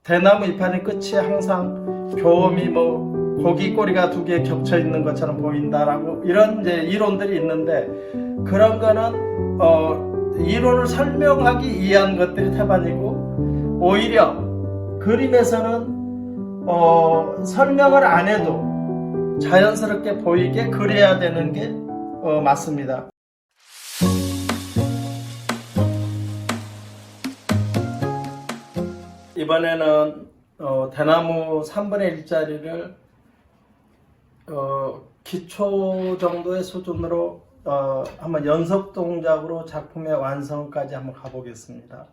대나무 이파리 끝이 항상 교험이 뭐 고기 꼬리가 두 개 겹쳐 있는 것처럼 보인다라고 이런 이제 이론들이 있는데, 그런 거는 이론을 설명하기 위한 것들이 태반이고, 오히려 그림에서는 설명을 안 해도 자연스럽게 보이게 그려야 되는 게 맞습니다. 이번에는 대나무 3분의 1짜리를 기초 정도의 수준으로 한번 연속 동작으로 작품의 완성까지 한번 가보겠습니다.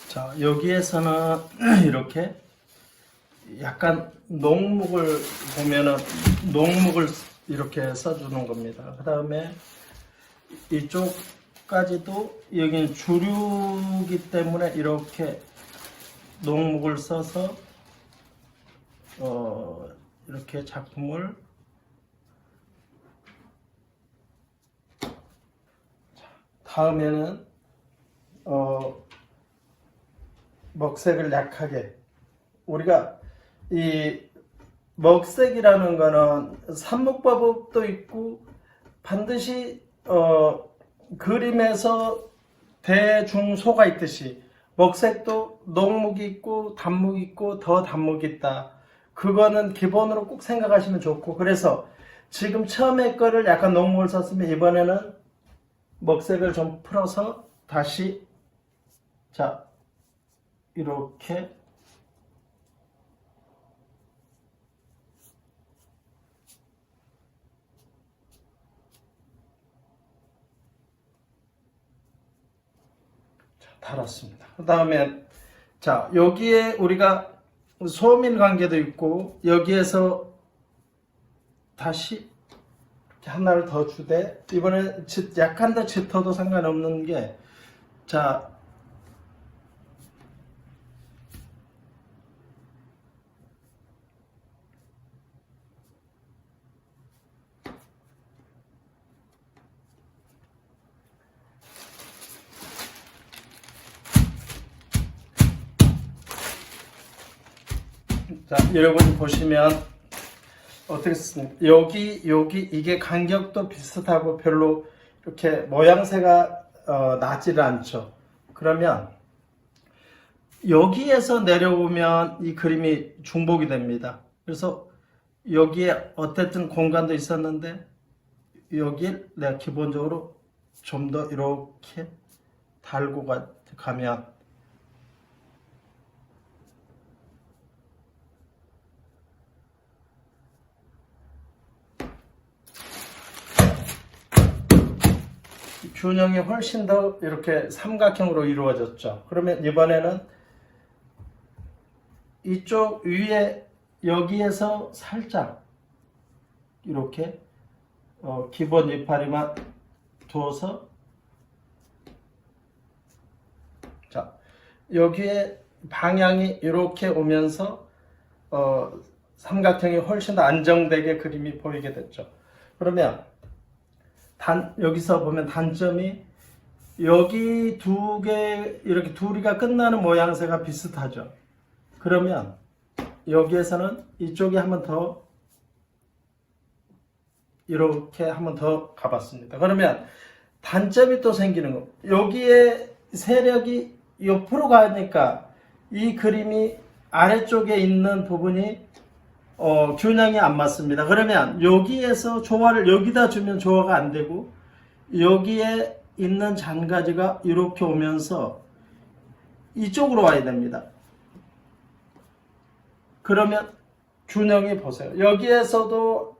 자, 여기에서는 이렇게 약간 농목을 보면은 농목을 이렇게 써주는 겁니다. 그 다음에 이쪽까지도 여기는 주류이기 때문에 이렇게 농목을 써서 이렇게 작품을 다음에는 먹색을 약하게, 우리가 이 먹색이라는 거는 삽목법도 있고 반드시 그림에서 대중소가 있듯이 먹색도 녹목이 있고 단목이 있고 더 단목이 있다. 그거는 기본으로 꼭 생각하시면 좋고, 그래서 지금 처음에 거를 약간 녹목을 썼으면 이번에는 먹색을 좀 풀어서 다시 자 이렇게 달았습니다. 그 다음에 자 여기에 우리가 소민 관계도 있고, 여기에서 다시 이렇게 하나를 더 주되, 이번에 약간 더 짙어도 상관없는 게, 자 여러분 보시면 어떻게 쓰습니까? 여기 이게 간격도 비슷하고 별로 이렇게 모양새가 나지를 않죠. 그러면 여기에서 내려오면 이 그림이 중복이 됩니다. 그래서 여기에 어쨌든 공간도 있었는데 여기를 내가 기본적으로 좀 더 이렇게 달고 가면 균형이 훨씬 더 이렇게 삼각형으로 이루어졌죠. 그러면 이번에는 이쪽 위에 여기에서 살짝 이렇게 기본 이파리만 두어서 자, 여기에 방향이 이렇게 오면서 삼각형이 훨씬 더 안정되게 그림이 보이게 됐죠. 그러면 여기서 보면 단점이 여기 두 개 이렇게 둘이가 끝나는 모양새가 비슷하죠. 그러면 여기에서는 이쪽에 한번 더 이렇게 한번 더 가봤습니다. 그러면 단점이 또 생기는 거. 여기에 세력이 옆으로 가니까 이 그림이 아래쪽에 있는 부분이 균형이 안 맞습니다. 그러면 여기에서 조화를 여기다 주면 조화가 안 되고 여기에 있는 잔가지가 이렇게 오면서 이쪽으로 와야 됩니다. 그러면 균형이 보세요. 여기에서도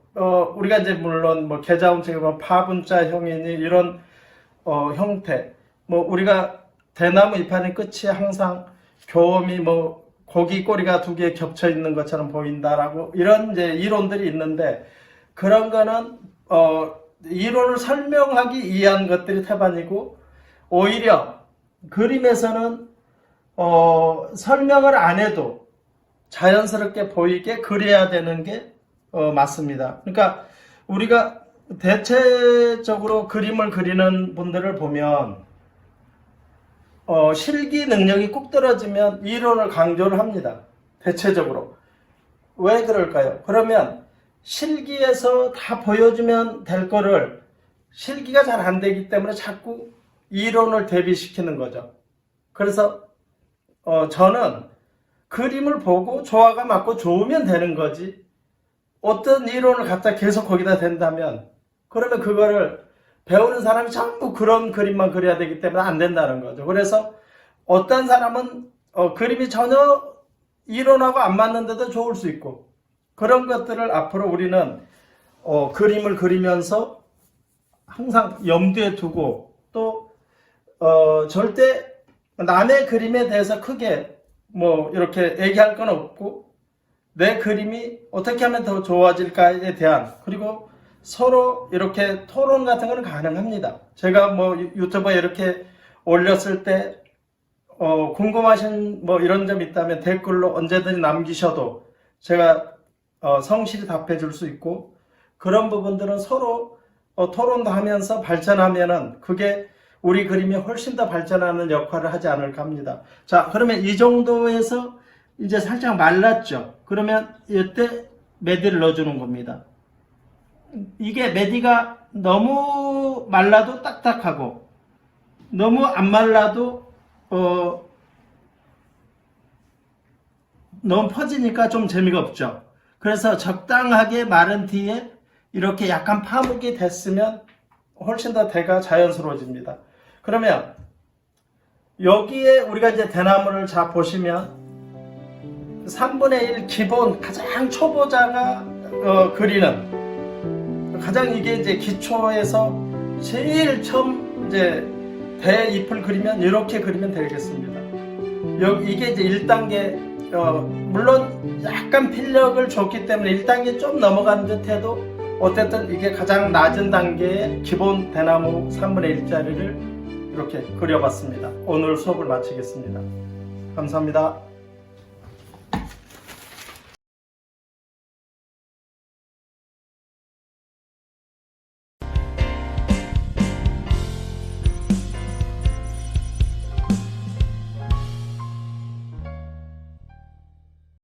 우리가 이제 물론 뭐 계자운책에 보면 파분자형이니 이런 형태, 뭐 우리가 대나무 이파리 끝이 항상 교험이 뭐 고기 꼬리가 두 개 겹쳐 있는 것처럼 보인다라고 이런 이제 이론들이 있는데 그런 거는 이론을 설명하기 위한 것들이 태반이고 오히려 그림에서는 설명을 안 해도 자연스럽게 보이게 그려야 되는 게 맞습니다. 그러니까 우리가 대체적으로 그림을 그리는 분들을 보면 실기 능력이 꼭 떨어지면 이론을 강조를 합니다. 대체적으로. 왜 그럴까요? 그러면 실기에서 다 보여주면 될 거를 실기가 잘 안 되기 때문에 자꾸 이론을 대비시키는 거죠. 그래서 저는 그림을 보고 조화가 맞고 좋으면 되는 거지 어떤 이론을 갖다 계속 거기다 댄다면 그러면 그거를 배우는 사람이 전부 그런 그림만 그려야 되기 때문에 안 된다는 거죠. 그래서 어떤 사람은 그림이 전혀 이론하고 안 맞는데도 좋을 수 있고 그런 것들을 앞으로 우리는 그림을 그리면서 항상 염두에 두고 또 절대 남의 그림에 대해서 크게 뭐 이렇게 얘기할 건 없고 내 그림이 어떻게 하면 더 좋아질까에 대한 그리고 서로 이렇게 토론 같은 거는 가능합니다. 제가 뭐 유튜브에 이렇게 올렸을 때 궁금하신 뭐 이런 점 있다면 댓글로 언제든지 남기셔도 제가 성실히 답해 줄 수 있고 그런 부분들은 서로 토론도 하면서 발전하면은 그게 우리 그림이 훨씬 더 발전하는 역할을 하지 않을까 합니다. 자, 그러면 이 정도에서 이제 살짝 말랐죠. 그러면 이때 메디를 넣어주는 겁니다. 이게 메디가 너무 말라도 딱딱하고 너무 안 말라도 너무 퍼지니까 좀 재미가 없죠. 그래서 적당하게 마른 뒤에 이렇게 약간 파묵이 됐으면 훨씬 더 대가 자연스러워집니다. 그러면 여기에 우리가 이제 대나무를 자 보시면 3분의 1 기본 가장 초보자가 그리는 가장 이게 이제 기초에서 제일 처음 이제 대잎을 그리면 이렇게 그리면 되겠습니다. 이게 이제 1단계 물론 약간 필력을 줬기 때문에 1단계 좀 넘어간 듯 해도 어쨌든 이게 가장 낮은 단계의 기본 대나무 3분의 1짜리를 이렇게 그려봤습니다. 오늘 수업을 마치겠습니다. 감사합니다.